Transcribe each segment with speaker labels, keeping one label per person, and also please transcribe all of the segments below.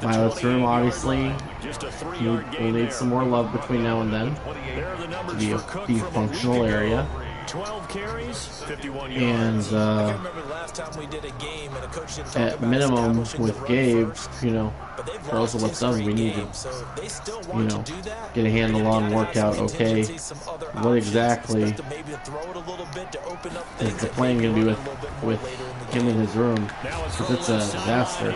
Speaker 1: Violet's room, obviously, we'll need some more love between now and then to be a functional area.
Speaker 2: 12 carries, 51
Speaker 1: yards. And at minimum with Gabe, you know, regardless of what's done, we need to, you know, get a handle on, work out, okay, what exactly is the plan going to be with him in his room, because it's a disaster.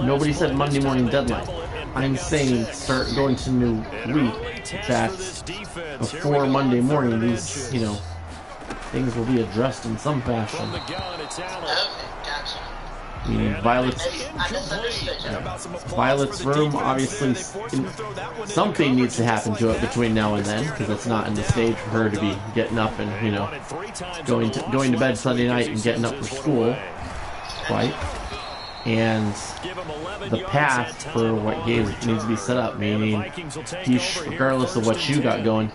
Speaker 1: Nobody said Monday morning deadline. I'm saying start going to new week. That's before Monday morning. These, you know, things will be addressed in some fashion. I mean, Violet's room, obviously, something needs to happen to it between now and then, because it's not in the stage for her to be getting up and, you know, going to bed Sunday night and getting up for school, quite. And the path for what Gabe needs to be set up, meaning, regardless of what you got going,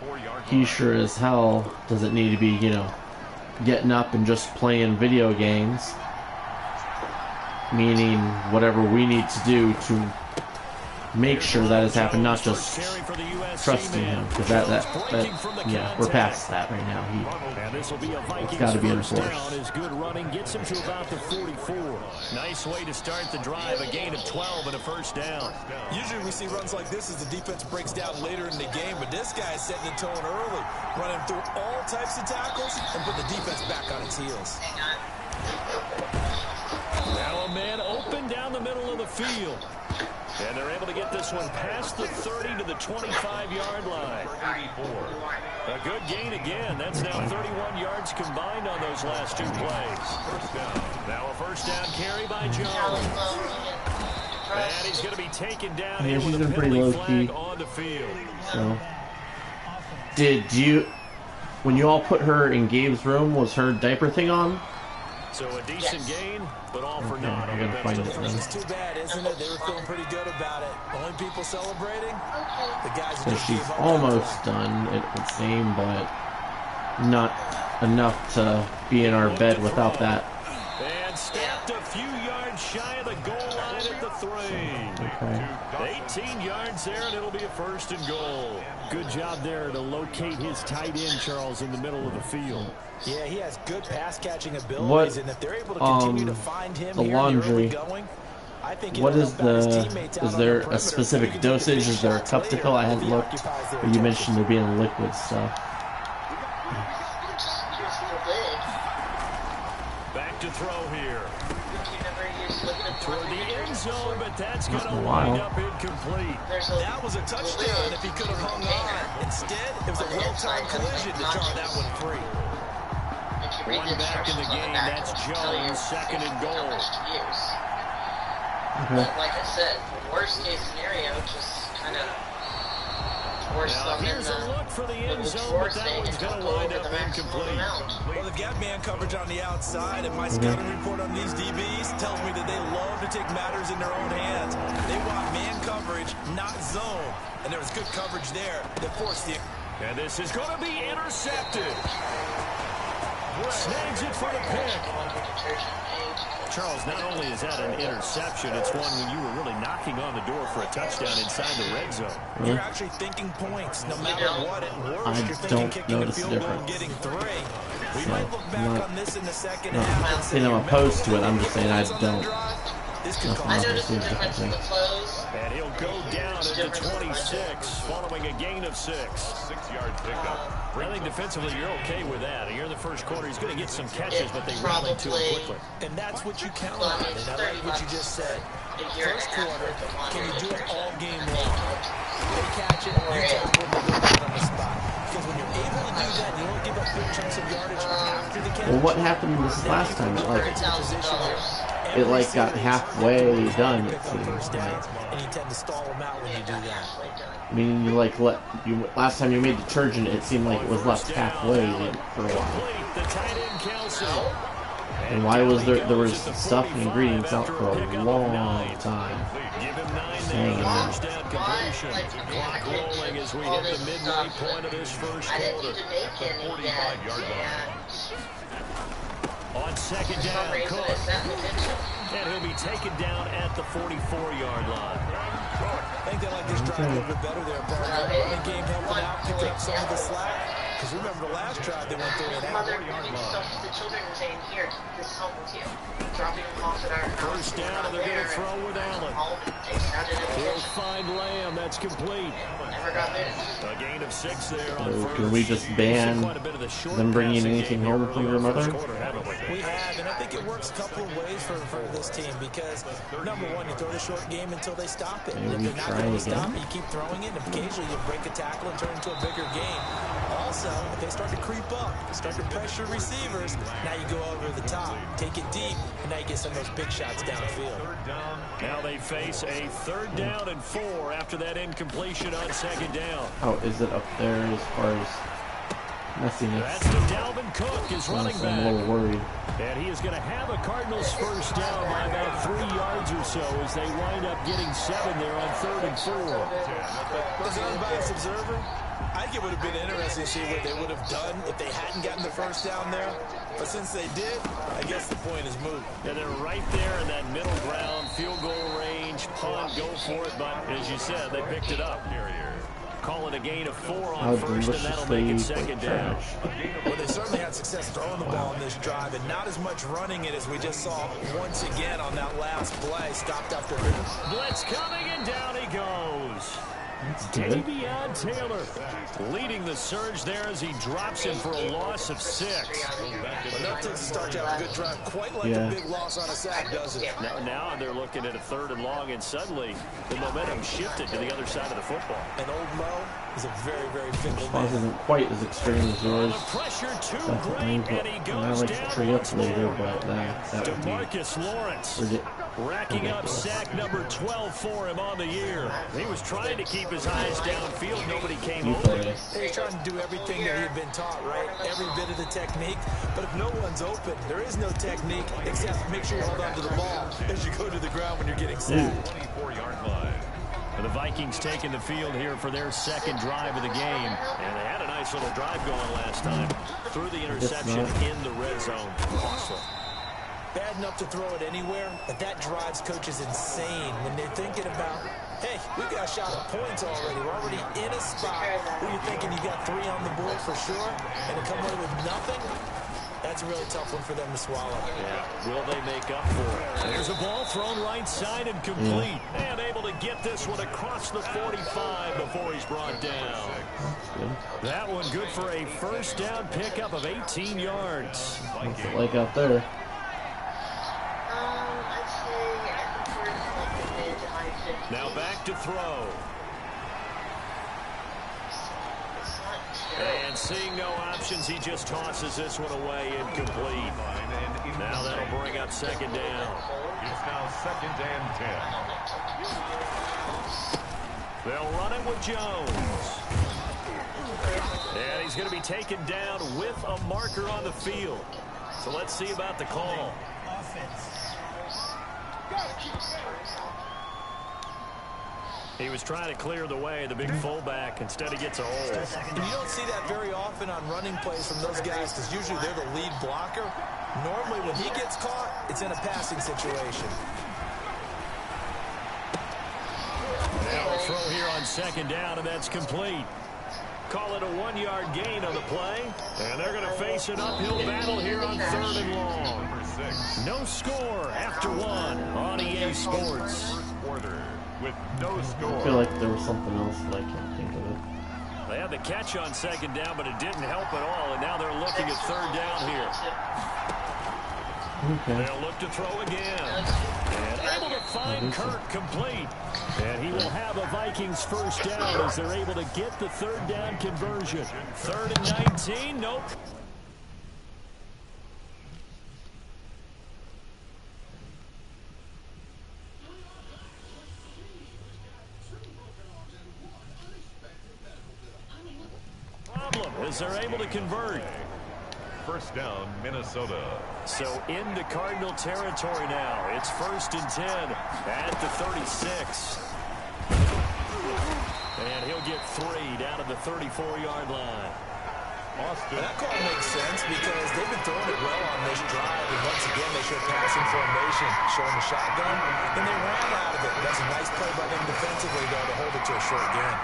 Speaker 1: he sure as hell doesn't need to be, you know, getting up and just playing video games. Meaning whatever we need to do to make sure that has happened, not just trusting him, because that yeah, we're past that right now. It's got to be enforced.
Speaker 2: Good running gets him to about the 44. Nice way to start the drive, a gain of 12 and a first down.
Speaker 3: Usually we see runs like this as the defense breaks down later in the game, but this guy is setting the tone early, running through all types of tackles and put the defense back on its heels.
Speaker 2: Now a man open down the middle of the field. And they're able to get this one past the 30 to the 25-yard line. A good gain again. That's now 31 yards combined on those last two plays. Now a first down carry by Jones. And he's going to be taken down here with a penalty flag on the field.
Speaker 1: So, did you, when you all put her in Gabe's room, was her diaper thing on?
Speaker 2: So a decent gain, but all for naught.
Speaker 1: I gotta find it.
Speaker 3: It's too bad, isn't it? They were feeling pretty good about it. Only people celebrating, the guys who
Speaker 1: So she's almost done, it would seem, but not enough to be in our bed without that.
Speaker 2: And stepped a few yards shy of the goal line at the 3.
Speaker 1: Okay.
Speaker 2: 18 yards there, and it'll be a first and goal. Good job there to locate his tight end, Charles, in the middle of the field.
Speaker 3: Yeah, he has good pass-catching abilities, and if they're able to continue to find him
Speaker 1: the
Speaker 3: here
Speaker 1: laundry.
Speaker 3: going, I think
Speaker 1: what is is there a specific dosage? Is there a cup to fill? I hadn't looked, but you mentioned there being liquid stuff.
Speaker 2: Back to throw here. Toward the end zone, but that's going to
Speaker 1: wind
Speaker 2: up incomplete.
Speaker 3: That was a touchdown if he could have hung on. Instead, it was a well-timed collision to jar that one free.
Speaker 2: One back in the game, that's Jones, second and goal.
Speaker 1: Okay.
Speaker 4: Like I said, the worst case scenario, just kind of force them in
Speaker 2: here's a look for the end zone, but that one's going to wind up incomplete.
Speaker 3: Well, they've got man coverage on the outside, and my scouting report on these DBs tells me that they love to take matters in their own hands. They want man coverage, not zone. And there was good coverage there that forced the...
Speaker 2: And this is going to be intercepted. Snags it for the pick. Charles, not only is that an interception, it's one when you were really knocking on the door for a touchdown inside the red zone.
Speaker 3: You're actually thinking points, no matter what. At worst, you're thinking kicking a field goal and getting 3. We might look back on this in the second half and say,
Speaker 1: I'm opposed to it. I'm just saying I don't.
Speaker 3: This could
Speaker 4: I noticed the difference in the flows.
Speaker 2: And he'll go down at the 26, following a gain of 6. 6-yard pickup. I think defensively you're okay with that. Here in the first quarter, he's going to get some catches, but they rally to him quickly.
Speaker 3: And that's what you count on. And I like what you just said. First quarter, can you do it all game long? They catch it, you tackle them, and they're on the spot. Because when you're able to do that, you don't give up big chunks of yardage after the catch.
Speaker 1: Well, what happened this last time? It got halfway done. It seems like.
Speaker 3: And you tend to stall them out when you do that.
Speaker 1: I mean, last time you made detergent, it seemed like it was left halfway for a while.
Speaker 2: The tight end Kelsey.
Speaker 1: And why was there was stuff and ingredients out for a long time.
Speaker 2: Give him 9
Speaker 1: Just
Speaker 2: there
Speaker 1: hanging
Speaker 2: on
Speaker 1: out.
Speaker 2: first down conversion. Clock rolling as we hit the midway point of this first
Speaker 4: I didn't
Speaker 2: quarter.
Speaker 4: even make any yet. Yeah.
Speaker 2: On second
Speaker 4: For some
Speaker 2: down,
Speaker 4: reason,
Speaker 2: Cook.
Speaker 4: it sent me to
Speaker 2: And he'll be taken down at the 44-yard line.
Speaker 3: I think they like this drive a little bit better there, partner. Running game helping out, picking up some of the slack. Because remember the last drive they went 3 and out.
Speaker 4: Mother doing stuff to the children and saying, here, this is helping too. Dropping them off at our house.
Speaker 2: First down, and they're going to throw with Allen.
Speaker 4: They sounded in the
Speaker 2: He'll
Speaker 4: kitchen.
Speaker 2: find Lamb. That's complete.
Speaker 4: Never got there.
Speaker 2: A gain of 6 there on
Speaker 1: So
Speaker 2: first.
Speaker 1: can we just ban
Speaker 2: Quite a bit of the short
Speaker 1: them bringing
Speaker 2: passing
Speaker 1: anything
Speaker 2: game
Speaker 1: home
Speaker 2: early
Speaker 1: from
Speaker 2: in
Speaker 1: your
Speaker 2: the first
Speaker 1: mother?
Speaker 2: quarter, haven't we?
Speaker 3: We have, and I think it works a couple of ways for this team because, number one, you throw the short game until they stop it. And if
Speaker 1: Maybe
Speaker 3: they're not
Speaker 1: try
Speaker 3: going to stop
Speaker 1: again.
Speaker 3: it, you keep throwing it, and occasionally you break a tackle and turn it into a bigger game. Also, if they start to creep up, start to pressure receivers, now you go over the top, take it deep, and now you get some of those big shots downfield.
Speaker 2: Now they face a 3rd down and 4 after that incompletion on second down.
Speaker 1: How is it up there as far as messiness?
Speaker 2: That's the Dalvin Cook, his running
Speaker 1: I'm a
Speaker 2: back.
Speaker 1: little worried.
Speaker 2: And he is going to have a Cardinals first down by about 3 yards or so as they wind up getting 7 there on 3rd and 4.
Speaker 3: As an unbiased observer, I think it would have been interesting to see what they would have done if they hadn't gotten the first down there. But since they did, I guess the point is moved.
Speaker 2: And they're right there in that middle ground, field goal range, punt, go for it. But as you said, they picked it up. Call it a gain of 4
Speaker 1: How
Speaker 2: on first, and that'll make it
Speaker 1: deliciously
Speaker 2: second down.
Speaker 1: trash.
Speaker 3: Well, they certainly had success throwing the ball in this drive, and not as much running it as we just saw once again on that last play. Stopped after
Speaker 2: Blitz coming, and down he goes.
Speaker 1: That's good.
Speaker 2: Davion Taylor leading the surge there as he drops him for a loss of 6.
Speaker 3: But that takes a start to have a good drive, quite like a big loss on a sack, does it?
Speaker 2: Now they're looking at a 3rd and long, and suddenly the momentum shifted to the other side of the football.
Speaker 3: And old Mo is a very, very fickle
Speaker 1: This
Speaker 3: man.
Speaker 1: isn't quite as extreme as yours.
Speaker 2: The pressure too
Speaker 1: Definitely,
Speaker 2: great,
Speaker 1: but
Speaker 2: and he
Speaker 1: I
Speaker 2: goes
Speaker 1: like to
Speaker 2: down
Speaker 1: tree up
Speaker 2: once
Speaker 1: later,
Speaker 2: more.
Speaker 1: but that would be
Speaker 2: DeMarcus Lawrence
Speaker 1: ridiculous.
Speaker 2: racking up sack number 12 for him on the year. He was trying to keep his eyes downfield. Nobody came over.
Speaker 3: He's trying to do everything that he had been taught, right? Every bit of the technique. But if no one's open, there is no technique except make sure you hold on to the ball as you go to the ground when you're getting sacked.
Speaker 2: 24-yard line. The Vikings taking the field here for their 2nd drive of the game. And they had a nice little drive going last time. Threw the interception in the red zone. Costly.
Speaker 3: Bad enough to throw it anywhere, but that drives coaches insane when they're thinking about, hey, we've got a shot at points already. We're already in a spot where you're thinking you got 3 on the board for sure, and to come away with nothing, that's a really tough one for them to swallow.
Speaker 2: Yeah, will they make up for it? There's a ball thrown right side and complete. And able to get this one across the 45 before he's brought down. That one good for a first down pickup of 18 yards.
Speaker 1: What's it like out there?
Speaker 4: I'd say I think we're in like the mid to high 50s.
Speaker 2: Now back to throw.
Speaker 4: It's not terrible.
Speaker 2: And seeing no options, he just tosses this one away incomplete. Now that'll bring up 2nd down.
Speaker 5: It's now 2nd and 10.
Speaker 2: They'll run it with Jones. And he's going to be taken down with a marker on the field. So let's see about the call. He was trying to clear the way, the big fullback. Instead, he gets a hold.
Speaker 3: And you don't see that very often on running plays from those guys because usually they're the lead blocker. Normally, when he gets caught, it's in a passing situation.
Speaker 2: Now a throw here on 2nd down, and that's complete. Call it a 1-yard gain on the play. And they're going to face an uphill battle here on 3rd and long. No score after 1 on EA Sports.
Speaker 5: With no score.
Speaker 1: I feel like there was something else, but I can't think of it.
Speaker 2: They had the catch on 2nd down, but it didn't help at all. And now they're looking at 3rd down here.
Speaker 1: Okay.
Speaker 2: They'll look to throw again. And able to find Kirk complete. And he will have a Vikings first down as they're able to get the 3rd down conversion. 3rd and 19. Nope. Problem is they're able to convert.
Speaker 5: First down, Minnesota.
Speaker 2: So into Cardinal territory now. It's 1st and 10 at the 36. And he'll get 3 down to the 34-yard line.
Speaker 5: Austin.
Speaker 3: And that call makes sense because they've been throwing it well on this drive. And once again, they showed passing formation, showing the shotgun, and they ran out of it. That's a nice play by them defensively, though, to hold it to a short gain.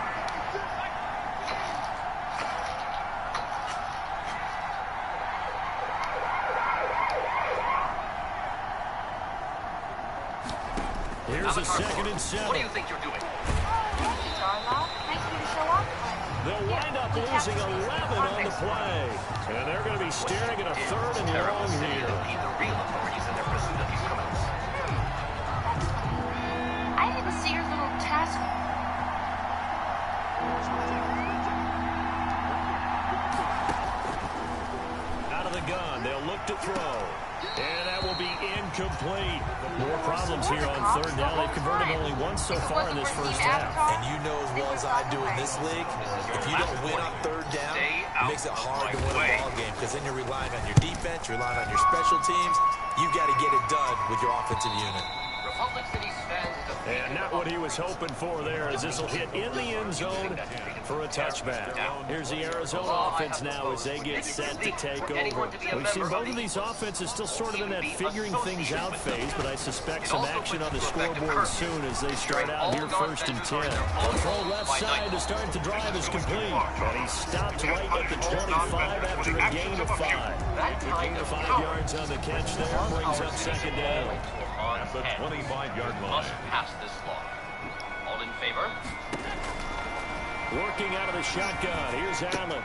Speaker 2: Here's a 2nd and 7.
Speaker 6: What do you think you're doing?
Speaker 2: They'll wind up losing 11 on the play. And they're going to be staring at a 3rd and long here.
Speaker 6: The real authorities in their pursuit of these criminals.
Speaker 7: I didn't see your little task.
Speaker 2: Out of the gun, they'll look to throw. And that will be incomplete. More problems here on 3rd down. They've converted only once so far in this first half.
Speaker 3: And you know as well as I do in this league, if you don't win on 3rd down, it makes it hard to win a ball game because then you're relying on your defense, you're relying on your special teams. You've got to get it done with your offensive unit.
Speaker 6: Republic City's fans
Speaker 2: And not what he was hoping for there, as this will hit in the end zone for a touchback. Here's the Arizona offense now as they get set to take over. We've seen both of these offenses still sort of in that figuring things out phase, but I suspect some action on the scoreboard soon as they start out here 1st and 10. Control left side to start the drive is complete, and he stopped right at the 25 after a gain of 5. 5 yards on the catch there, brings up 2nd down.
Speaker 5: At the 25-yard line.
Speaker 6: must pass this law. All in favor?
Speaker 2: Working out of the shotgun. Here's Allen.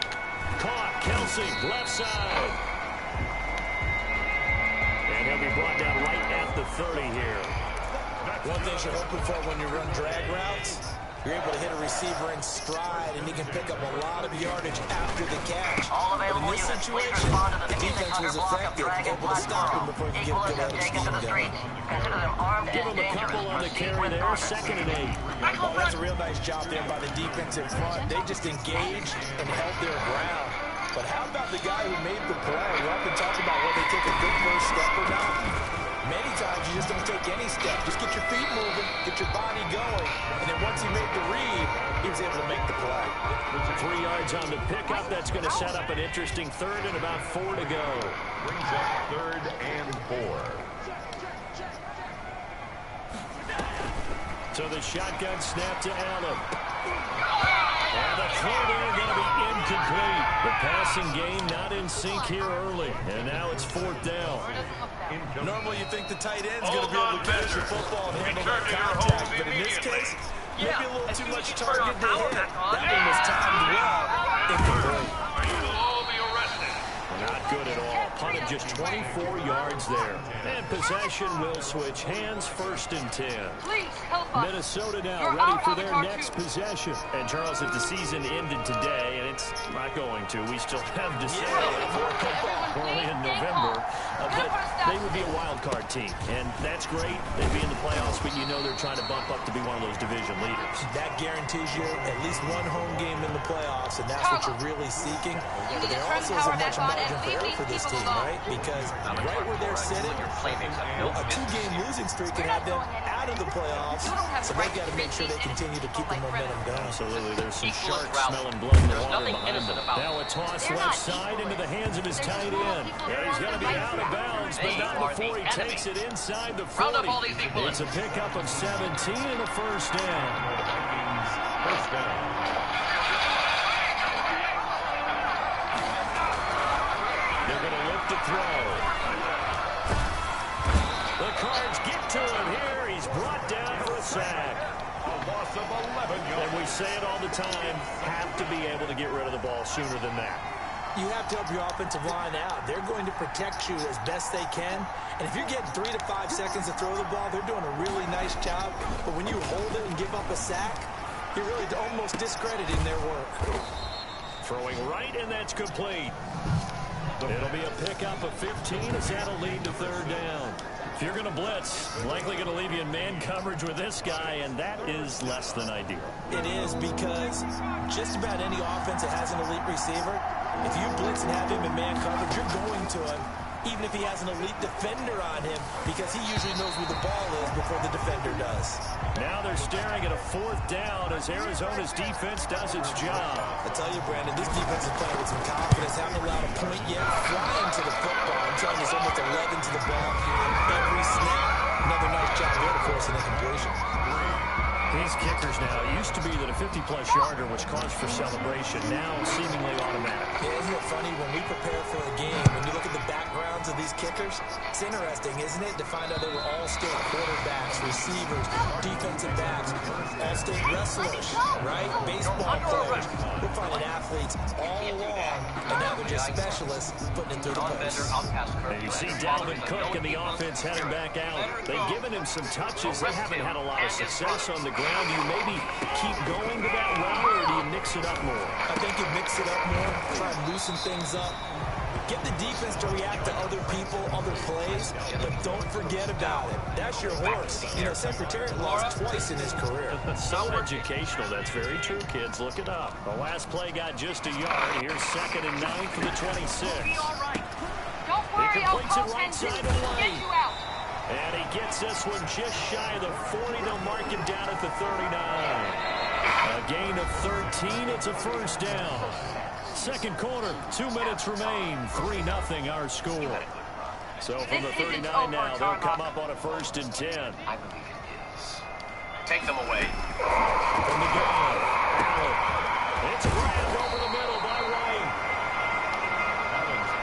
Speaker 2: Caught. Kelsey, left side. And he'll be brought down right at the 30 here.
Speaker 3: One thing you're hoping for when you run drag routes, you're able to hit a receiver in stride, and he can pick up a lot of yardage after the catch. But in this situation, the defense was effective, able to stop him before he could get a good scheme going.
Speaker 2: Give him a couple on the carry there. 2nd and 8.
Speaker 3: Well, that's a real nice job there by the defense in front. They just engaged and held their ground. But how about the guy who made the play? We often talk about whether they take a good first step or not. Many times you just don't take any step. Just get your feet moving, get your body going, and then once he made the read, he was able to make the play.
Speaker 2: 3 yards on the pickup. That's going to set up an interesting 3rd and about 4 to go.
Speaker 5: Brings up 3rd and 4.
Speaker 2: So the shotgun snap to Allen. And the throw there going to be incomplete. The passing game not in sync here early. And now it's 4th down.
Speaker 3: Normally you think the tight end's going to be able to catch the football and handle that contact, but in this case, maybe a little too much target to hit. That one was timed well. Incomplete.
Speaker 2: Not good at all. Punted just 24 yards there. And possession will switch hands. 1st and 10. Minnesota now ready for their next possession. And Charles, if the season ended today, and it's not going to, we still have December early in November, but they would be a wild card team. And that's great. They'd be in the playoffs, but you know they're trying to bump up to be one of those division leaders.
Speaker 3: That guarantees you at least one home game in the playoffs, and that's what you're really seeking. But there also isn't much margin for error for this team, right? Because right where they're sitting, a 2-game losing streak can have them out of the playoffs, so they've got to make sure they continue to keep the momentum going.
Speaker 2: Absolutely. There's some sharks smelling blood in the water behind them. Now a toss left side into the hands of his tight end. Yeah, he's going to be out of bounds, but not before he takes it inside the 40. It's a pickup of 17 and a 1st down.
Speaker 5: First down.
Speaker 2: They're going to look to throw. The Cards get to him here. He's brought down for a sack.
Speaker 5: A loss of 11 yards.
Speaker 2: And we say it all the time, have to be able to get rid of the ball sooner than that.
Speaker 3: You have to help your offensive line out. They're going to protect you as best they can. And if you're getting 3 to 5 seconds to throw the ball, they're doing a really nice job. But when you hold it and give up a sack, you're really almost discrediting their work.
Speaker 2: Throwing right, and that's complete. It'll be a pickup of 15 as that'll lead to 3rd down. If you're going to blitz, likely going to leave you in man coverage with this guy, and that is less than ideal.
Speaker 3: It is, because just about any offense that has an elite receiver, If you blitz and have him in man coverage, you're going to him, even if he has an elite defender on him, because he usually knows where the ball is before the defender does.
Speaker 2: Now they're staring at a 4th down as Arizona's defense does its job.
Speaker 3: I tell you, Brandon, this defense is playing with some confidence. Haven't allowed a point yet. Flying to the football. I'm telling you, it's almost 11 to the ball every snap. Another nice job there to force an incompletion.
Speaker 2: These kickers now, it used to be that a 50-plus yarder was cause for celebration. Now seemingly automatic.
Speaker 3: Yeah, isn't it funny when we prepare for a game, when you look at the backgrounds of these kickers, it's interesting, isn't it, to find out they were all-state quarterbacks, receivers, defensive backs, all-state wrestlers, right? Baseball players. We're finding athletes all along, and now they're just specialists putting it through the post.
Speaker 2: And you see Dalvin Cook and the offense heading back out. They've given him some touches. They haven't had a lot of success on the ground. Do you maybe keep going to that route, or do you mix it up more?
Speaker 3: I think you mix it up more, try and loosen things up. Get the defense to react to other people, other plays, but don't forget about it. That's your horse. You know, Secretariat lost twice in his career.
Speaker 2: So educational. That's very true, kids. Look it up. The last play got just a yard. Here's 2nd and 9 for the 26.
Speaker 7: All right. Don't worry, I'll call 10 to get you out.
Speaker 2: And he gets this one just shy of the 40. They'll mark him down at the 39. A gain of 13. It's a 1st down. 2nd quarter, 2 minutes remain. 3-0 our score. So from the 39 now, they'll come up on a 1st and 10.
Speaker 6: I believe it is. Take them away.
Speaker 2: From the gun, Allen. It's grabbed over the middle by White.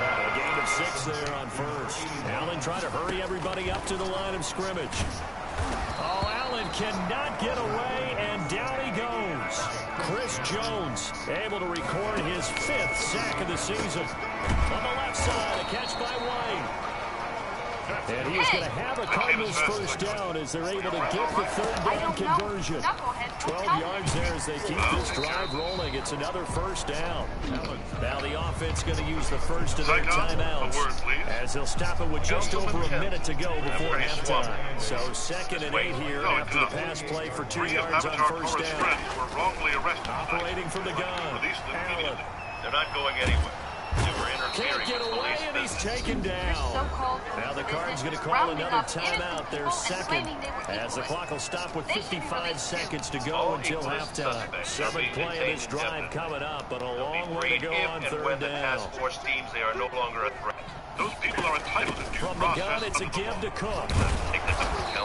Speaker 2: A gain of 6 there on 1st. Allen trying to hurry everybody up to the line of scrimmage. Oh, Allen cannot get away, and down he goes. Chris Jones able to record his 5th sack of the season. On the left side, a catch by White. And he is going to have a Cardinals 1st down as they're able to get the 3rd down conversion. 12 yards there as they keep this drive rolling. It's another 1st down. Now the offense going to use the first of their timeouts as they'll stop it with just over a minute to go before halftime. So 2nd and 8 here after the pass play for 2 yards on 1st down. Operating from the gun. Allen.
Speaker 6: They're not going anywhere.
Speaker 2: Can't get away, and he's taken down. Now the Card's going to call another timeout, their 2nd, as the clock will stop with 55 seconds to go until halftime. 7th play of this drive coming up, but a long way to go on 3rd down.
Speaker 6: Teams, they are no longer a threat. Those people are entitled to due
Speaker 2: From the gun, it's a give to Cook.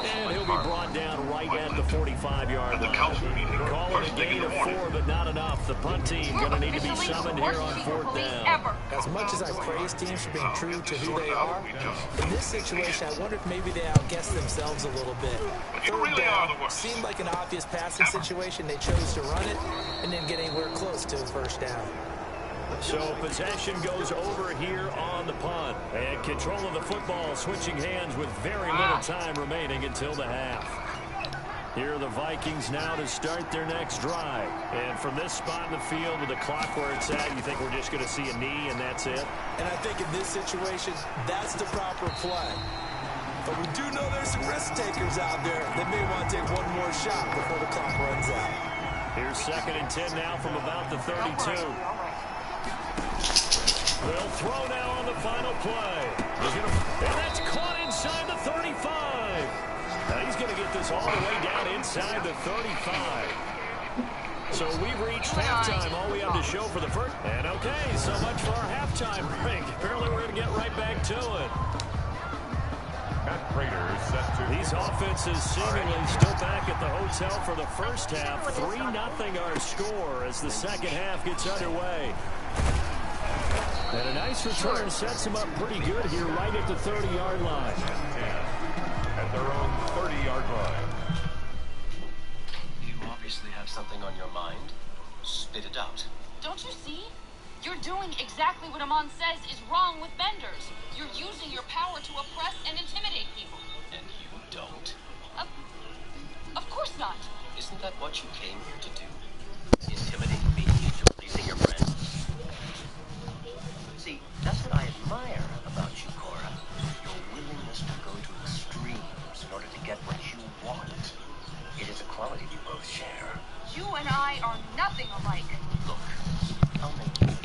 Speaker 2: And he'll be brought down right at the 45-yard line. Call it a gain of 4, but not enough. The punt team going to need to be summoned here on 4th down.
Speaker 3: As much as I praise teams for being true to who they are, in this situation, I wonder if maybe they outguessed themselves a little bit. 3rd down seemed like an obvious passing situation. They chose to run it and didn't get anywhere close to a 1st down.
Speaker 2: So possession goes over here on the punt. And control of the football switching hands with very little time remaining until the half. Here are the Vikings now to start their next drive. And from this spot in the field with the clock where it's at, you think we're just going to see a knee and that's it?
Speaker 3: And I think in this situation, that's the proper play. But we do know there's some risk takers out there that may want to take one more shot before the clock runs out.
Speaker 2: Here's 2nd and 10 now from about the 32. They'll throw now on the final play. And that's caught inside the 35. Now he's going to get this all the way down inside the 35. So we've reached halftime. All we have to show for the first. And okay, so much for our halftime break. Apparently we're going to get right back to it. These offenses seemingly still back at the hotel for the first half. 3-0 our score as the 2nd half gets underway. And a nice return sets them up pretty good here right at the 30-yard line.
Speaker 5: At their own 30-yard line.
Speaker 6: You obviously have something on your mind. Spit it out.
Speaker 7: Don't you see? You're doing exactly what Amon says is wrong with benders. You're using your power to oppress and intimidate people.
Speaker 6: And you don't.
Speaker 7: Of course not.
Speaker 6: Isn't that what you came here to do? Intimidate me into releasing your friend? See, that's what I admire about you, Cora. Your willingness to go to extremes in order to get what you want. It is a quality you both share.
Speaker 7: You and I are nothing alike.
Speaker 6: Look, I'll make you believe.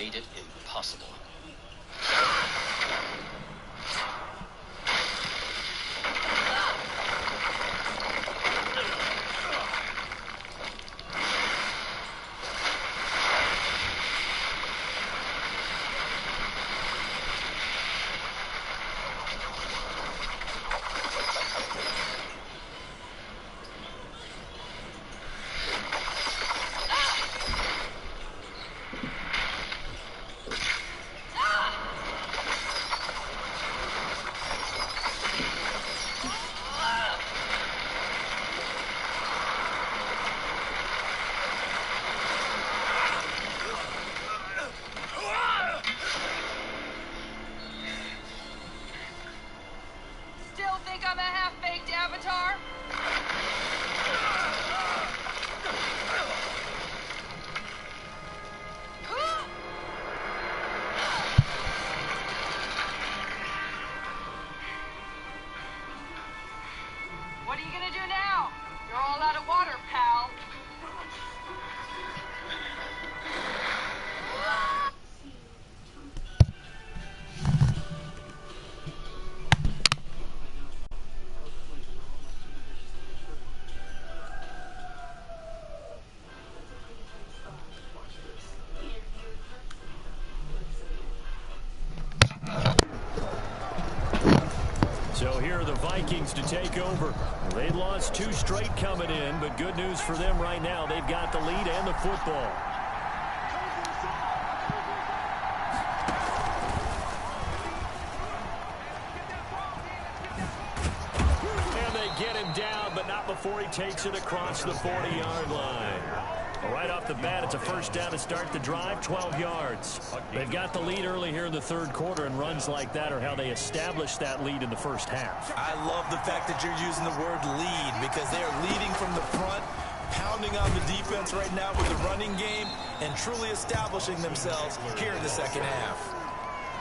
Speaker 6: made it impossible.
Speaker 7: Still think I'm a half-baked avatar? What are you gonna do now? You're all out of water, pal.
Speaker 2: So here are the Vikings to take over. They lost 2 straight coming in, but good news for them right now. They've got the lead and the football. And they get him down, but not before he takes it across the 40-yard line. Right off the bat, it's a first down to start the drive, 12 yards. They've got the lead early here in the third quarter, and runs like that are how they establish that lead in the first half.
Speaker 3: I love the fact that you're using the word lead because they are leading from the front, pounding on the defense right now with the running game, and truly establishing themselves here in the second half.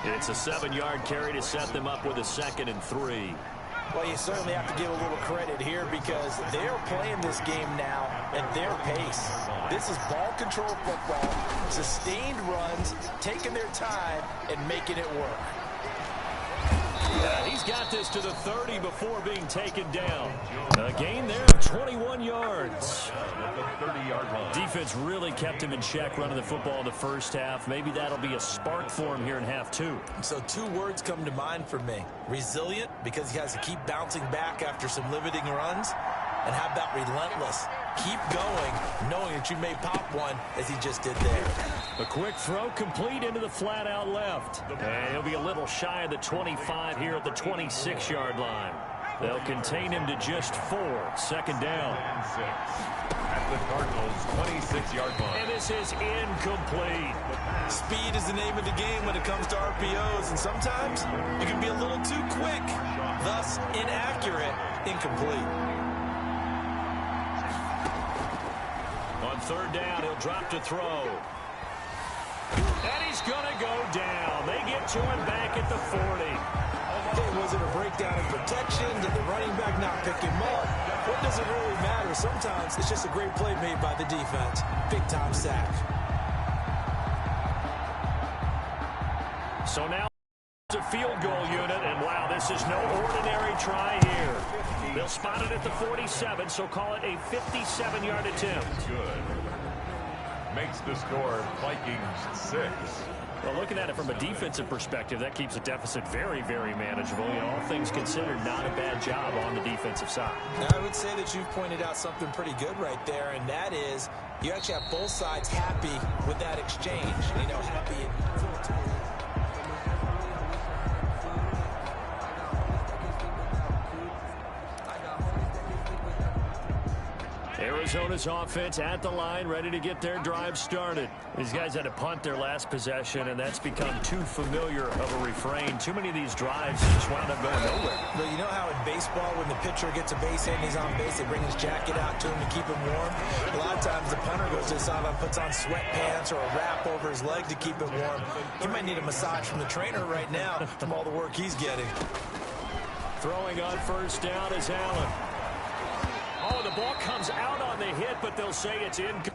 Speaker 2: It's a 7-yard carry to set them up with a 2nd and 3.
Speaker 3: Well, you certainly have to give a little credit here because they're playing this game now at their pace. This is ball control football, sustained runs, taking their time, and making it work.
Speaker 2: He's got this to the 30 before being taken down. A gain there of 21 yards. Defense really kept him in check running the football in the first half. Maybe that'll be a spark for him here in half 2.
Speaker 3: So 2 words come to mind for me. Resilient, because he has to keep bouncing back after some limiting runs. And how about relentless? Keep going, knowing that you may pop one as he just did there.
Speaker 2: A quick throw complete into the flat out left. And he'll be a little shy of the 25 here at the 26-yard line. They'll contain him to just 4. 2nd down.
Speaker 5: At the Cardinals' 26-yard line.
Speaker 2: And this is incomplete.
Speaker 3: Speed is the name of the game when it comes to RPOs, and sometimes you can be a little too quick, thus inaccurate, incomplete.
Speaker 2: On 3rd down, he'll drop to throw. And he's going to go down. They get to him back at the 40.
Speaker 3: Okay, was it a breakdown in protection? Did the running back not pick him up? What does it really matter? Sometimes it's just a great play made by the defense. Big-time sack.
Speaker 2: So now it's a field goal unit, and wow, this is no ordinary try here. They'll spot it at the 47, so call it a 57-yard attempt.
Speaker 5: Good. Makes the score Vikings 6.
Speaker 2: Well, looking at it from a defensive perspective, that keeps the deficit very, very manageable. You know, all things considered, not a bad job on the defensive side.
Speaker 3: I would say that you've pointed out something pretty good right there, and that is you actually have both sides happy with that exchange. You know, happy and full to
Speaker 2: Arizona's offense at the line, ready to get their drive started. These guys had to punt their last possession, and that's become too familiar of a refrain. Too many of these drives just wound up going nowhere.
Speaker 3: Well, you know how in baseball, when the pitcher gets a base hit and he's on base, they bring his jacket out to him to keep him warm? A lot of times the punter goes to the sideline, puts on sweatpants or a wrap over his leg to keep it warm. He might need a massage from the trainer right now from all the work he's getting.
Speaker 2: Throwing on 1st down is Allen. Oh, the ball comes out on the hit, but they'll say it's incomplete.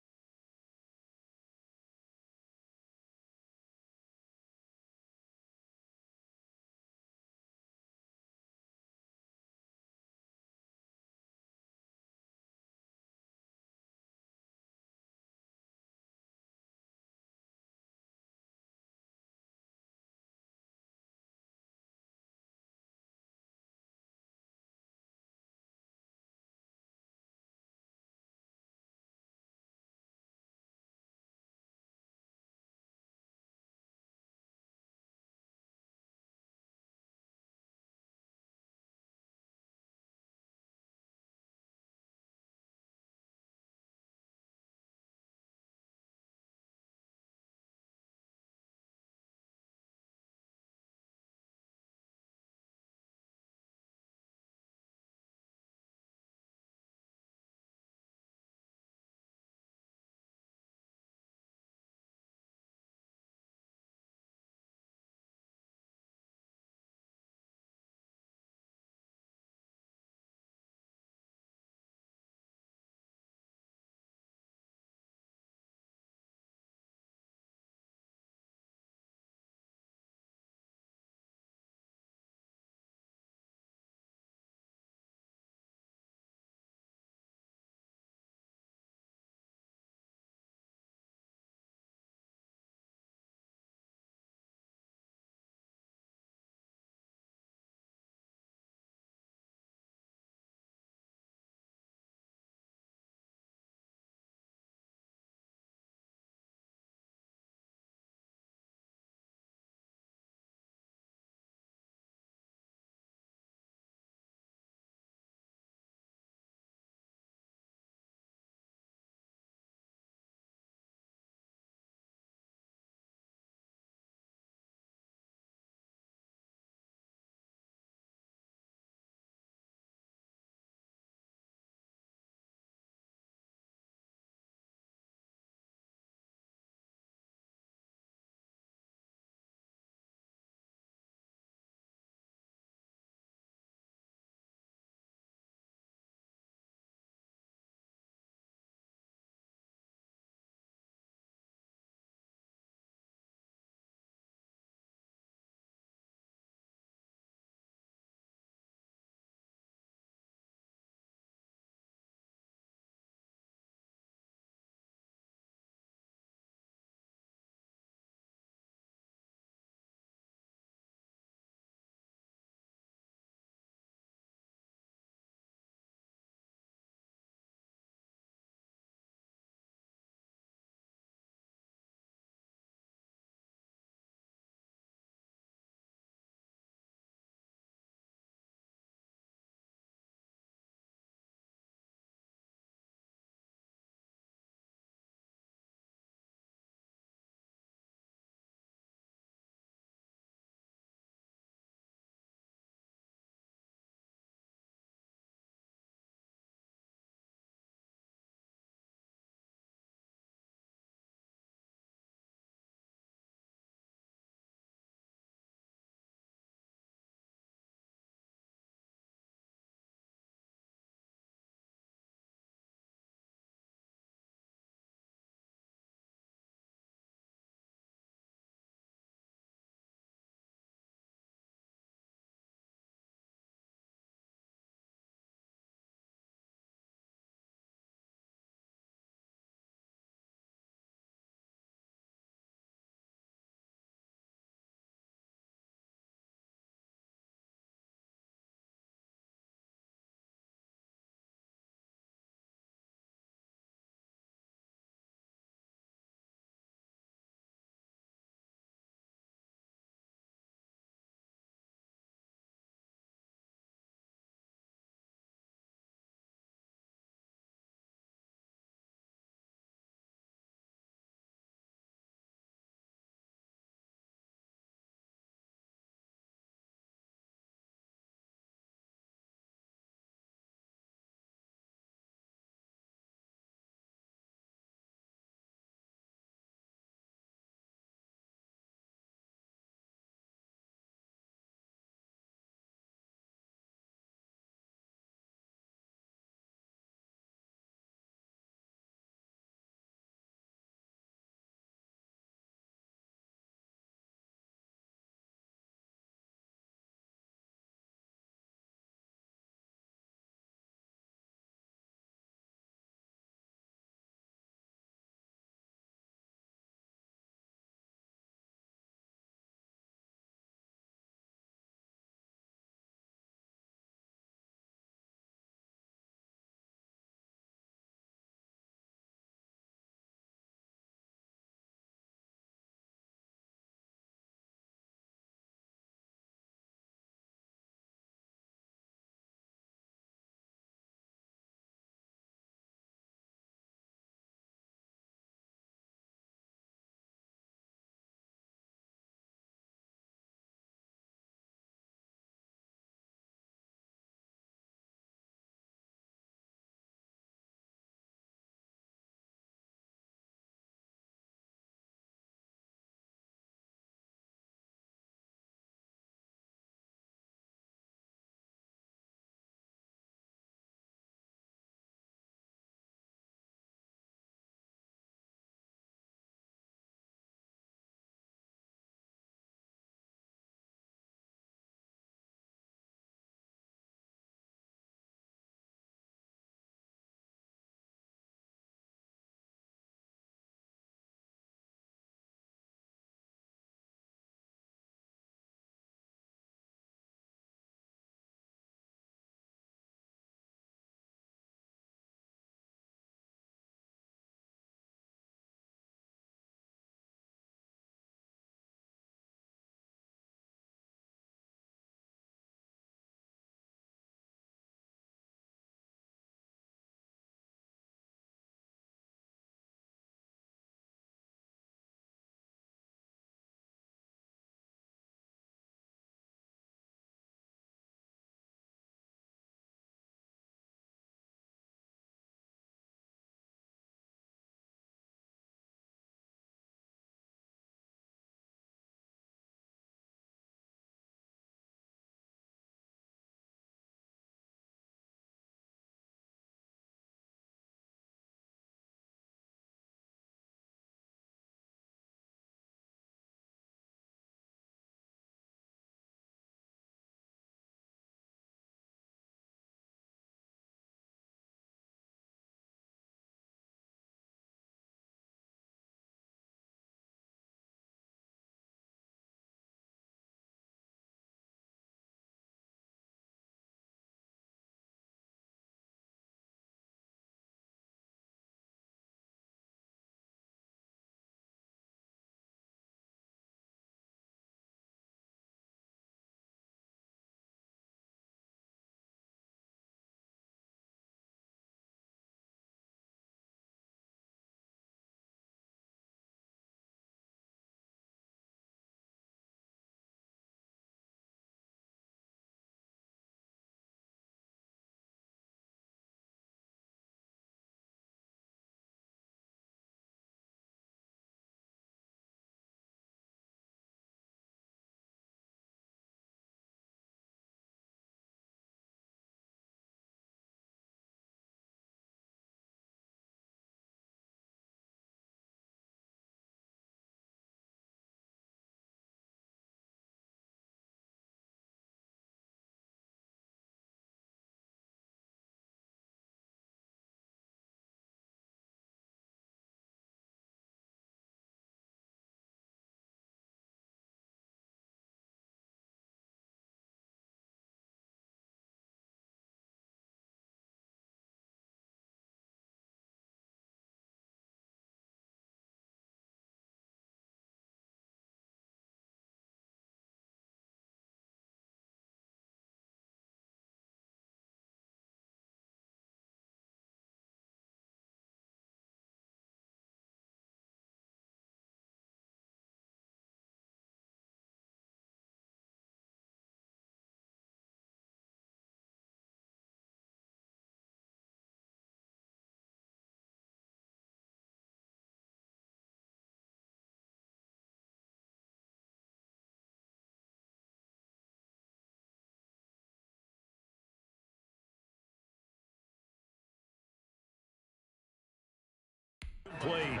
Speaker 5: complete.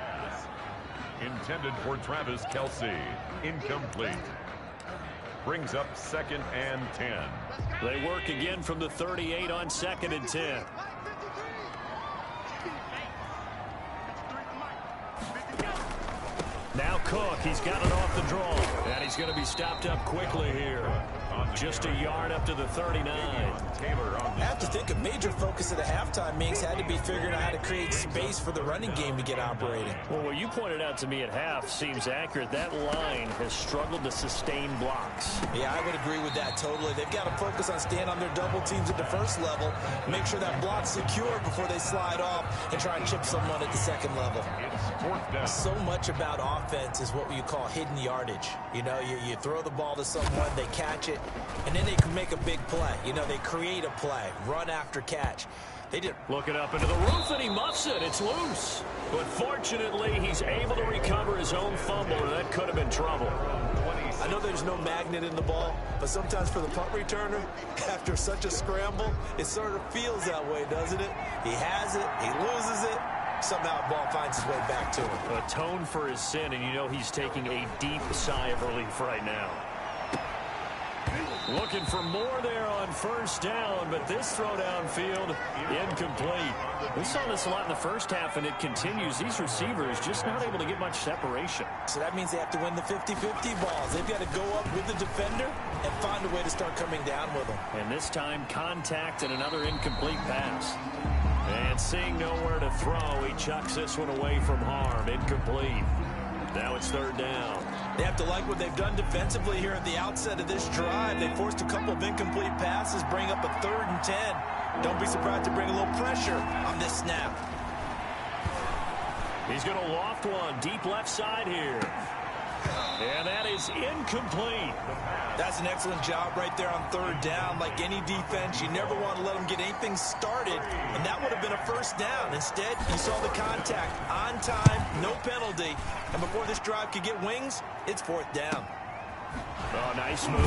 Speaker 5: Intended for Travis Kelce. Incomplete. Brings up 2nd and 10.
Speaker 2: They work again from the 38 on 2nd and 10. Now Cook, he's got it off the draw. And he's going to be stopped up quickly here. Just a yard up to the 39.
Speaker 3: I have to think a major focus of the halftime meetings had to be figuring out how to create space for the running game to get operating.
Speaker 2: Well, what you pointed out to me at half seems accurate. That line has struggled to sustain blocks.
Speaker 3: Yeah, I would agree with that totally. They've got to focus on staying on their double teams at the first level, make sure that block's secure before they slide off and try and chip someone at the second level. So much about offense is what you call hidden yardage. You know, you throw the ball to someone, they catch it, and then they can make a big play. You know, they create a play, run after catch. They did.
Speaker 2: Looking up into the roof, and he muffs it. It's loose. But fortunately, he's able to recover his own fumble, or that could have been trouble.
Speaker 3: I know there's no magnet in the ball, but sometimes for the punt returner, after such a scramble, it sort of feels that way, doesn't it? He has it, he loses it. Somehow the ball finds its way back to him.
Speaker 2: Atone for his sin, and you know he's taking a deep sigh of relief right now. Looking for more there on first down, but this throw downfield, incomplete. We saw this a lot in the first half, and it continues. These receivers just not able to get much separation.
Speaker 3: So that means they have to win the 50-50 balls. They've got to go up with the defender and find a way to start coming down with them.
Speaker 2: And this time, contact and another incomplete pass. And seeing nowhere to throw, he chucks this one away from harm. Incomplete. Now it's third down.
Speaker 3: They have to like what they've done defensively here at the outset of this drive. They forced a couple of incomplete passes, bring up a 3rd and 10. Don't be surprised to bring a little pressure on this snap.
Speaker 2: He's going to loft one deep left side here. And that is incomplete.
Speaker 3: That's an excellent job right there on 3rd down. Like any defense, you never want to let them get anything started, and that would have been a first down. Instead, you saw the contact on time, no penalty, and before this drive could get wings, it's 4th down.
Speaker 2: Oh, nice move.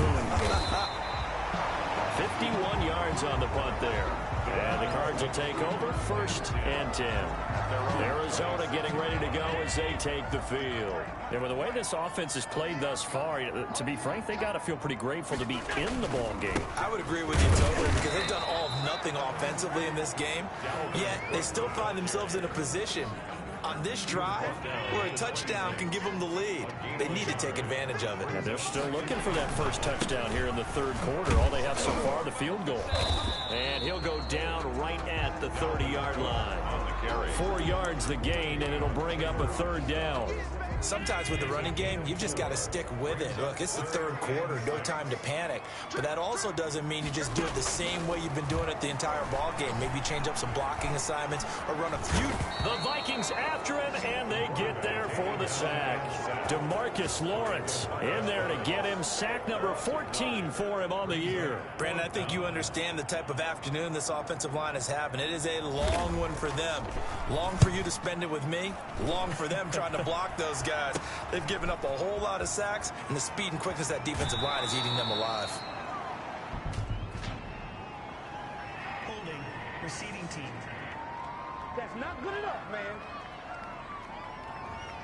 Speaker 2: 51 yards on the punt there. And the Cards will take over 1st and 10. Arizona getting ready to go as they take the field. And with the way this offense has played thus far, to be frank, they got to feel pretty grateful to be in the ball game.
Speaker 3: I would agree with you totally because they've done all of nothing offensively in this game, yet they still find themselves in a position on this drive where a touchdown can give them the lead. They need to take advantage of it.
Speaker 2: And they're still looking for that first touchdown here in the 3rd quarter. All they have so far, the field goal. And he'll go down right at the 30-yard line. 4 yards the gain, and it'll bring up a 3rd down.
Speaker 3: Sometimes with the running game, you've just got to stick with it. Look, it's the 3rd quarter, no time to panic. But that also doesn't mean you just do it the same way you've been doing it the entire ball game. Maybe change up some blocking assignments or run a few.
Speaker 2: The Vikings after him, and they get there for the sack. DeMarcus Lawrence in there to get him. Sack number 14 for him on the year.
Speaker 3: Brandon, I think you understand the type of afternoon this offensive line is having. It is a long one for them. Long for you to spend it with me. Long for them trying to block those guys. They've given up a whole lot of sacks, and the speed and quickness of that defensive line is eating them alive.
Speaker 8: Holding, receiving team. That's not good enough, man.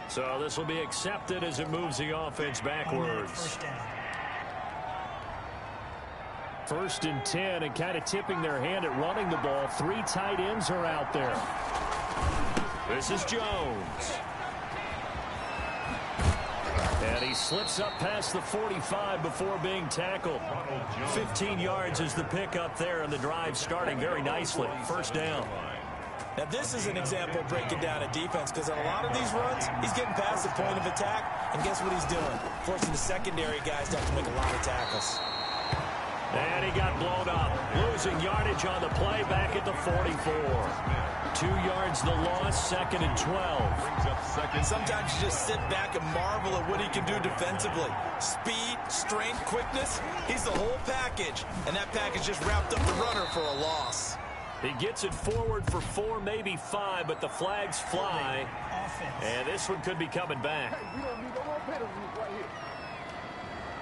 Speaker 2: So this will be accepted as it moves the offense backwards.
Speaker 8: First down.
Speaker 2: 1st and 10, and kind of tipping their hand at running the ball. 3 tight ends are out there. This is Jones. And he slips up past the 45 before being tackled. 15 yards is the pickup there, and the drive starting very nicely. 1st down.
Speaker 3: Now, this is an example of breaking down a defense because on a lot of these runs, he's getting past the point of attack, and guess what he's doing? Forcing the secondary guys to have to make a lot of tackles.
Speaker 2: And he got blown up. Losing yardage on the play back at the 44. 2 yards the loss, 2nd and 12.
Speaker 3: Sometimes you just sit back and marvel at what he can do defensively. Speed, strength, quickness, he's the whole package. And that package just wrapped up the runner for a loss.
Speaker 2: He gets it forward for 4, maybe 5, but the flags fly. And this one could be coming back.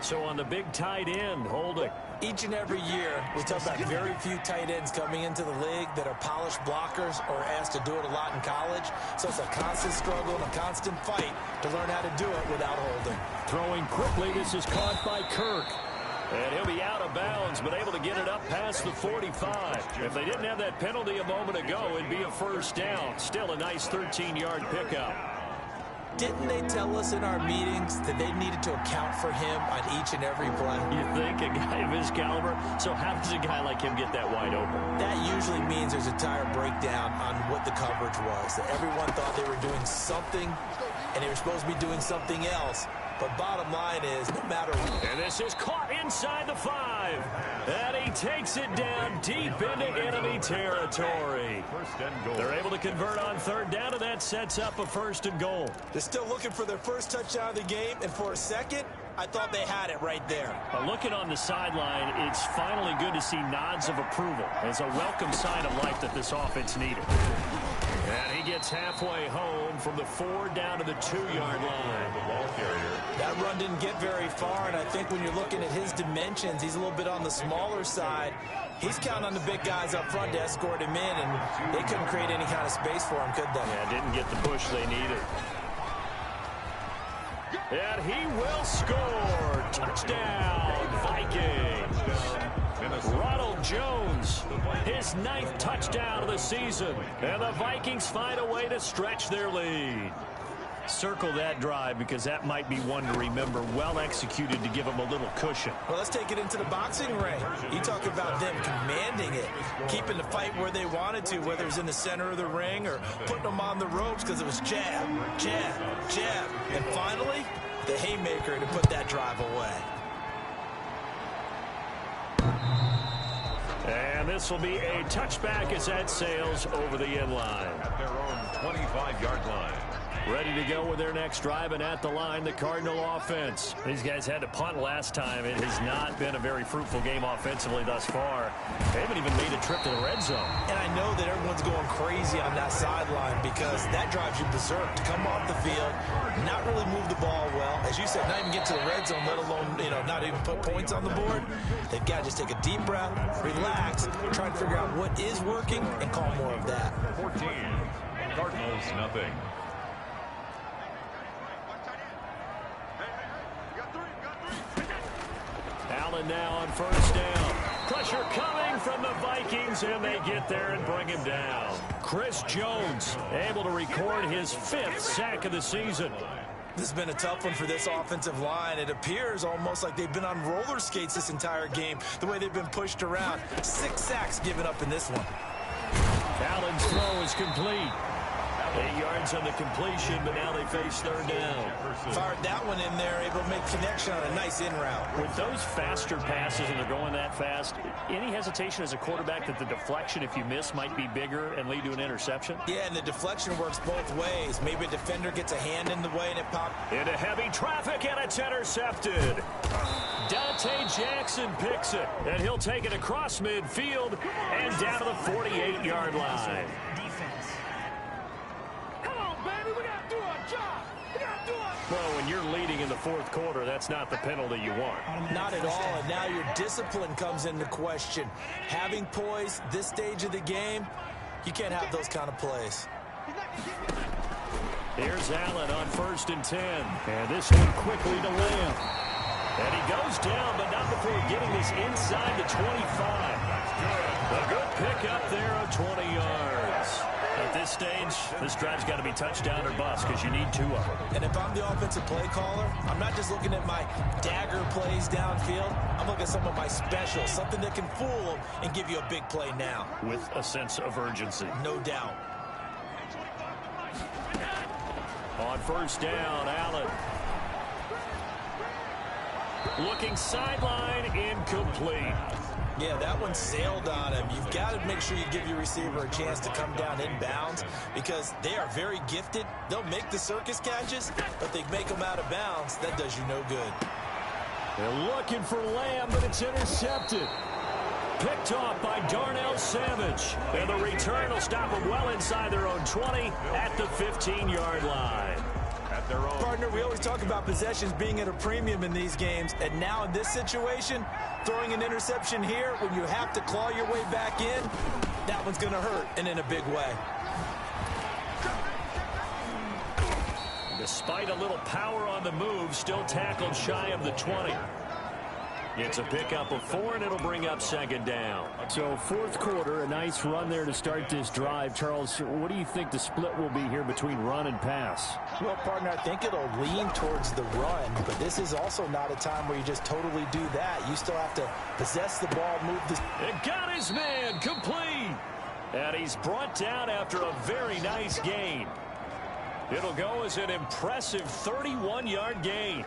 Speaker 2: So on the big tight end, Holding.
Speaker 3: Each and every year, we talk about very few tight ends coming into the league that are polished blockers or asked to do it a lot in college. So it's a constant struggle and a constant fight to learn how to do it without holding.
Speaker 2: Throwing quickly, this is caught by Kirk. And he'll be out of bounds, but able to get it up past the 45. If they didn't have that penalty a moment ago, it'd be a first down. Still a nice 13-yard pickup.
Speaker 3: Didn't they tell us in our meetings that they needed to account for him on each and every play?
Speaker 2: You think a guy of his caliber? So how does a guy like him get that wide open?
Speaker 3: That usually means there's a tire breakdown on what the coverage was. That everyone thought they were doing something, and they were supposed to be doing something else. But bottom line is, no matter what.
Speaker 2: And this is caught inside the 5. And he takes it down deep into enemy territory. They're able to convert on third down, and that sets up a 1st and goal.
Speaker 3: They're still looking for their first touchdown of the game, and for a second, I thought they had it right there.
Speaker 2: Looking on the sideline, it's finally good to see nods of approval. It's a welcome sign of life that this offense needed. And he gets halfway home from the 4 down to the 2-yard line.
Speaker 3: That run didn't get very far, and I think when you're looking at his dimensions, he's a little bit on the smaller side. He's counting on the big guys up front to escort him in, and they couldn't create any kind of space for him, could they?
Speaker 2: Yeah, didn't get the push they needed. And he will score. Touchdown, Vikings. Ronald Jones, his 9th touchdown of the season. And the Vikings find a way to stretch their lead. Circle that drive because that might be one to remember. Well executed to give them a little cushion.
Speaker 3: Well, let's take it into the boxing ring. You talk about them commanding it, keeping the fight where they wanted to, whether it was in the center of the ring or putting them on the ropes because it was jab, jab, jab. And finally, the haymaker to put that drive away.
Speaker 2: And this will be a touchback as that sails over the end line.
Speaker 5: At their own 25-yard line.
Speaker 2: Ready to go with their next drive, and at the line, the Cardinal offense. These guys had to punt last time. It has not been a very fruitful game offensively thus far. They haven't even made a trip to the red zone.
Speaker 3: And I know that everyone's going crazy on that sideline because that drives you berserk to come off the field, not really move the ball well. As you said, not even get to the red zone, let alone, not even put points on the board. They've got to just take a deep breath, relax, try and figure out what is working, and call more of that.
Speaker 5: 14, Cardinals nothing.
Speaker 2: Allen now on first down. Pressure coming from the Vikings, and they get there and bring him down. Chris Jones able to record his 5th sack of the season.
Speaker 3: This has been a tough one for this offensive line. It appears almost like they've been on roller skates this entire game, the way they've been pushed around. 6 sacks given up in this one.
Speaker 2: Allen's throw is complete. 8 yards on the completion, but now they face third down.
Speaker 3: Fired that one in there, able to make connection on a nice in route.
Speaker 2: With those faster passes and they're going that fast, any hesitation as a quarterback that the deflection, if you miss, might be bigger and lead to an interception?
Speaker 3: Yeah, and the deflection works both ways. Maybe a defender gets a hand in the way and it pops.
Speaker 2: Into heavy traffic, and it's intercepted. Dante Jackson picks it, and he'll take it across midfield and down to the 48-yard line. Well, when you're leading in the 4th quarter, that's not the penalty you want.
Speaker 3: Not at all, and now your discipline comes into question. Having poise this stage of the game, you can't have those kind of plays.
Speaker 2: Here's Allen on 1st and 10. And this one quickly to Lamb. And he goes down, but not before getting this inside the 25. A good pickup there of 20 yards. At this stage, this drive's got to be touchdown or bust because you need 2 of them.
Speaker 3: And if I'm the offensive play caller, I'm not just looking at my dagger plays downfield. I'm looking at some of my specials, something that can fool them and give you a big play now.
Speaker 2: With a sense of urgency.
Speaker 3: No doubt.
Speaker 2: On first down, Allen. Looking sideline, incomplete.
Speaker 3: Yeah, that one sailed on him. You've got to make sure you give your receiver a chance to come down inbounds because they are very gifted. They'll make the circus catches, but they make them out of bounds. That does you no good.
Speaker 2: They're looking for Lamb, but it's intercepted. Picked off by Darnell Savage. And the return will stop them well inside their own 20 at the 15-yard line.
Speaker 5: at their own.
Speaker 3: Partner, we always talk about possessions being at a premium in these games, and now in this situation, throwing an interception here when you have to claw your way back in, that one's going to hurt, and in a big way.
Speaker 2: Despite a little power on the move, still tackled shy of the 20. It's a pickup of 4, and it'll bring up second down.
Speaker 9: So fourth quarter, a nice run there to start this drive. Charles, what do you think the split will be here between run and pass?
Speaker 3: Well, partner, I think it'll lean towards the run, but this is also not a time where you just totally do that. You still have to possess the ball, move this.
Speaker 2: It got his man complete. And he's brought down after a very nice gain. It'll go as an impressive 31-yard gain.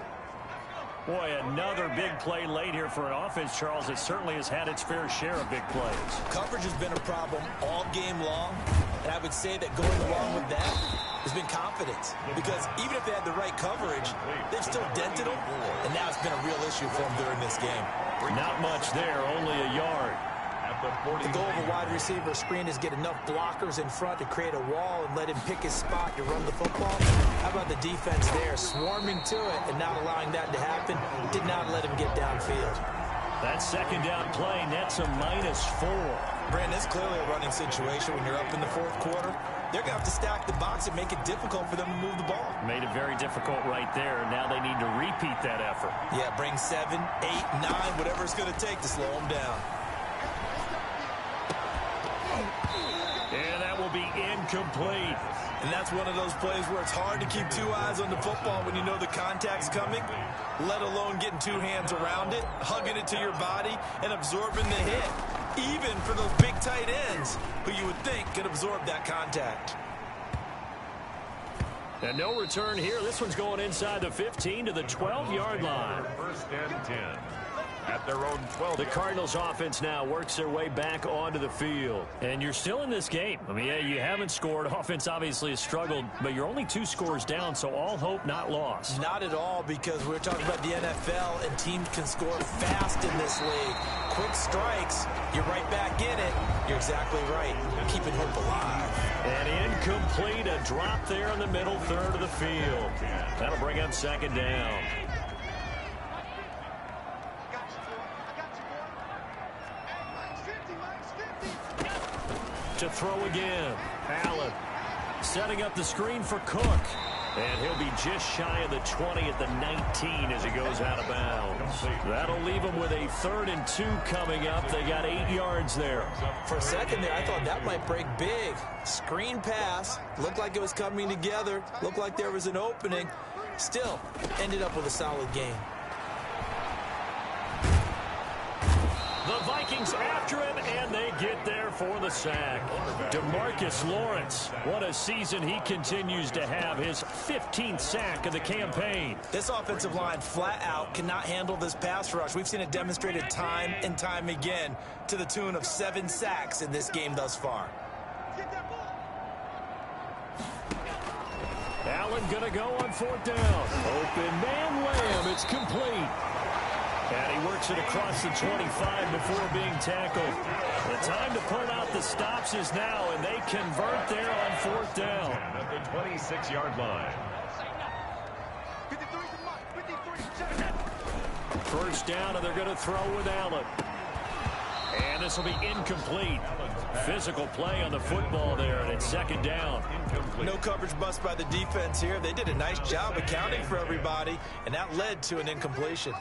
Speaker 2: Boy, another big play late here for an offense, Charles, that certainly has had its fair share of big plays.
Speaker 3: Coverage has been a problem all game long, and I would say that going along with that has been confidence. Because even if they had the right coverage, they've still dented them, and now it's been a real issue for them during this game.
Speaker 2: Not much there, only a yard.
Speaker 3: The goal of a wide receiver screen is get enough blockers in front to create a wall and let him pick his spot to run the football. How about the defense there, swarming to it and not allowing that to happen? Did not let him get downfield.
Speaker 2: That second down play nets a -4.
Speaker 3: Brandon, it's clearly a running situation when you're up in the fourth quarter. They're going to have to stack the box and make it difficult for them to move the ball.
Speaker 2: Made it very difficult right there. Now they need to repeat that effort.
Speaker 3: Yeah, bring 7, 8, 9, whatever it's going to take to slow them down.
Speaker 2: And that will be incomplete.
Speaker 3: And that's one of those plays where it's hard to keep two eyes on the football when you know the contact's coming, let alone getting two hands around it, hugging it to your body, and absorbing the hit, even for those big tight ends who you would think could absorb that contact.
Speaker 2: And no return here. This one's going inside the 15 to the 12-yard line.
Speaker 5: First and 10 at their own 12.
Speaker 2: The Cardinals offense now works their way back onto the field. And you're still in this game. I mean, yeah, you haven't scored. Offense obviously has struggled, but you're only 2 scores down, so all hope not lost.
Speaker 3: Not at all, because we're talking about the NFL, and teams can score fast in this league. Quick strikes, you're right back in it. You're exactly right. Keeping hope alive.
Speaker 2: And incomplete, a drop there in the middle third of the field. That'll bring up second down. To throw again. Allen setting up the screen for Cook. And he'll be just shy of the 20 at the 19 as he goes out of bounds. That'll leave him with a 3rd and 2 coming up. They got 8 yards there.
Speaker 3: For a second there, I thought that might break big. Screen pass. Looked like it was coming together. Looked like there was an opening. Still, ended up with a solid game.
Speaker 2: The Vikings after him, and they get there for the sack. DeMarcus Lawrence, what a season he continues to have, his 15th sack of the campaign.
Speaker 3: This offensive line flat out cannot handle this pass rush. We've seen it demonstrated time and time again to the tune of 7 sacks in this game thus far.
Speaker 2: Allen gonna go on 4th down. Open man Lamb, it's complete. And he works it across the 25 before being tackled. The time to pull out the stops is now, and they convert there on 4th down.
Speaker 5: At the 26-yard line.
Speaker 2: First down, and they're going to throw with Allen. And this will be incomplete. Physical play on the football there, and it's second down.
Speaker 3: No coverage bust by the defense here. They did a nice job accounting for everybody, and that led to an incompletion.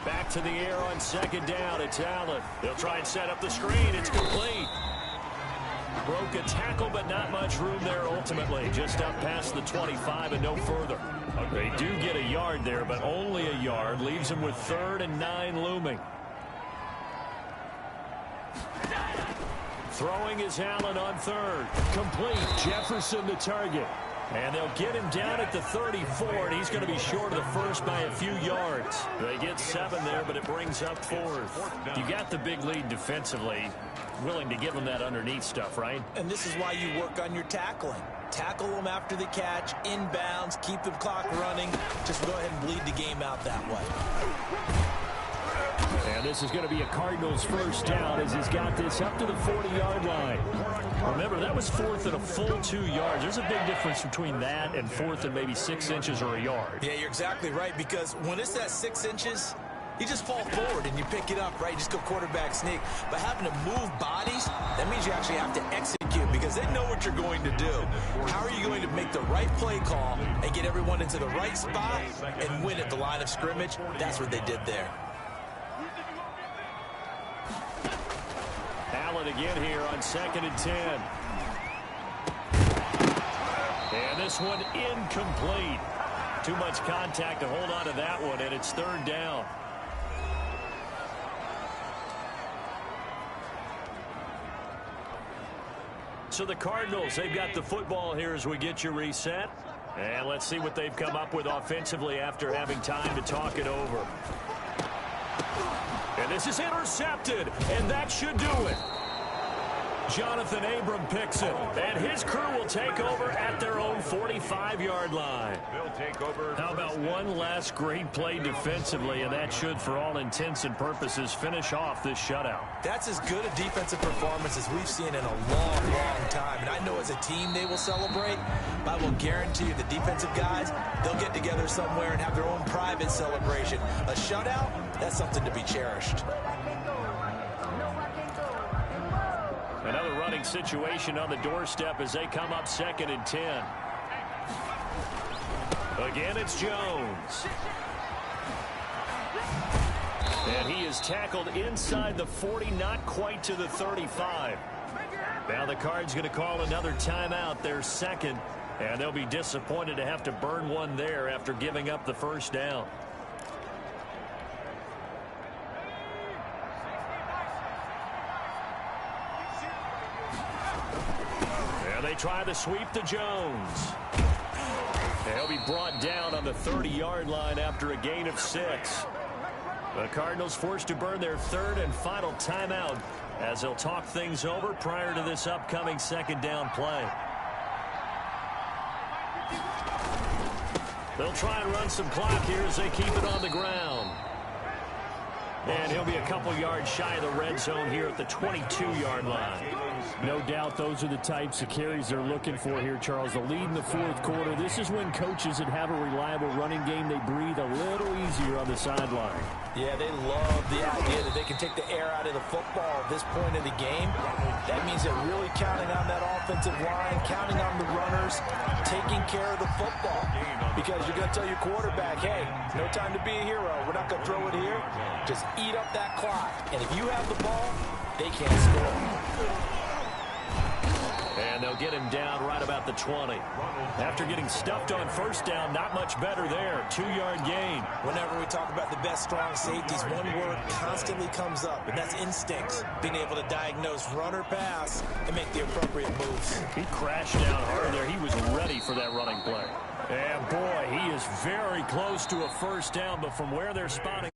Speaker 2: Back to the air on second down. It's Allen. They'll try and set up the screen. It's complete. Broke a tackle, but not much room there ultimately. Just up past the 25 and no further. They do get a yard there, but only a yard. Leaves them with 3rd and 9 looming. Throwing is Allen on 3rd. Complete. Jefferson the target. And they'll get him down at the 34, and he's going to be short of the first by a few yards. They get 7 there, but it brings up 4th. You got the big lead defensively. Willing to give them that underneath stuff, right?
Speaker 3: And this is why you work on your tackling. Tackle them after the catch, inbounds, keep the clock running. Just go ahead and bleed the game out that way.
Speaker 9: And this is going to be a Cardinals first down as he's got this up to the 40-yard line. Remember, that was fourth and a full 2 yards. There's a big difference between that and fourth and maybe 6 inches or a yard.
Speaker 3: Yeah, you're exactly right, because when it's that 6 inches, you just fall forward and you pick it up, right? You just go quarterback sneak. But having to move bodies, that means you actually have to execute because they know what you're going to do. How are you going to make the right play call and get everyone into the right spot and win at the line of scrimmage? That's what they did there.
Speaker 2: Allen again here on 2nd and 10. And this one incomplete. Too much contact to hold on to that one, and it's 3rd down. So the Cardinals, they've got the football here as we get you reset. And let's see what they've come up with offensively after having time to talk it over. And this is intercepted, and that should do it. Jonathan Abram picks it, and his crew will take over at their own 45-yard line.
Speaker 5: They'll take over.
Speaker 2: How about one last great play defensively, and that should, for all intents and purposes, finish off this shutout.
Speaker 3: That's as good a defensive performance as we've seen in a long, long time. And I know as a team they will celebrate, but I will guarantee you the defensive guys, they'll get together somewhere and have their own private celebration. A shutout, that's something to be cherished.
Speaker 2: Another running situation on the doorstep as they come up 2nd and 10. Again, it's Jones. And he is tackled inside the 40, not quite to the 35. Now the Cards going to call another timeout, their second, and they'll be disappointed to have to burn one there after giving up the first down. They try the sweep to Jones. They'll be brought down on the 30-yard line after a gain of 6. The Cardinals forced to burn their 3rd and final timeout as they'll talk things over prior to this upcoming 2nd down play. They'll try and run some clock here as they keep it on the ground. And he'll be a couple yards shy of the red zone here at the 22-yard line.
Speaker 9: No doubt those are the types of carries they're looking for here, Charles. The lead in the 4th quarter. This is when coaches that have a reliable running game, they breathe a little easier on the sideline.
Speaker 3: Yeah, they love the idea that they can take the air out of the football at this point in the game. That means they're really counting on that offensive line, counting on the runners, taking care of the football. Because you're going to tell your quarterback, hey, no time to be a hero. We're not going to throw it here. Just eat up that clock. And if you have the ball, they can't score.
Speaker 2: And they'll get him down right about the 20. After getting stuffed on first down, not much better there. 2-yard gain.
Speaker 3: Whenever we talk about the best strong safeties, one word constantly comes up, and that's instincts. Being able to diagnose run or pass and make the appropriate moves.
Speaker 2: He crashed down hard there. He was ready for that running play. And boy, he is very close to a first down, but from where they're spotting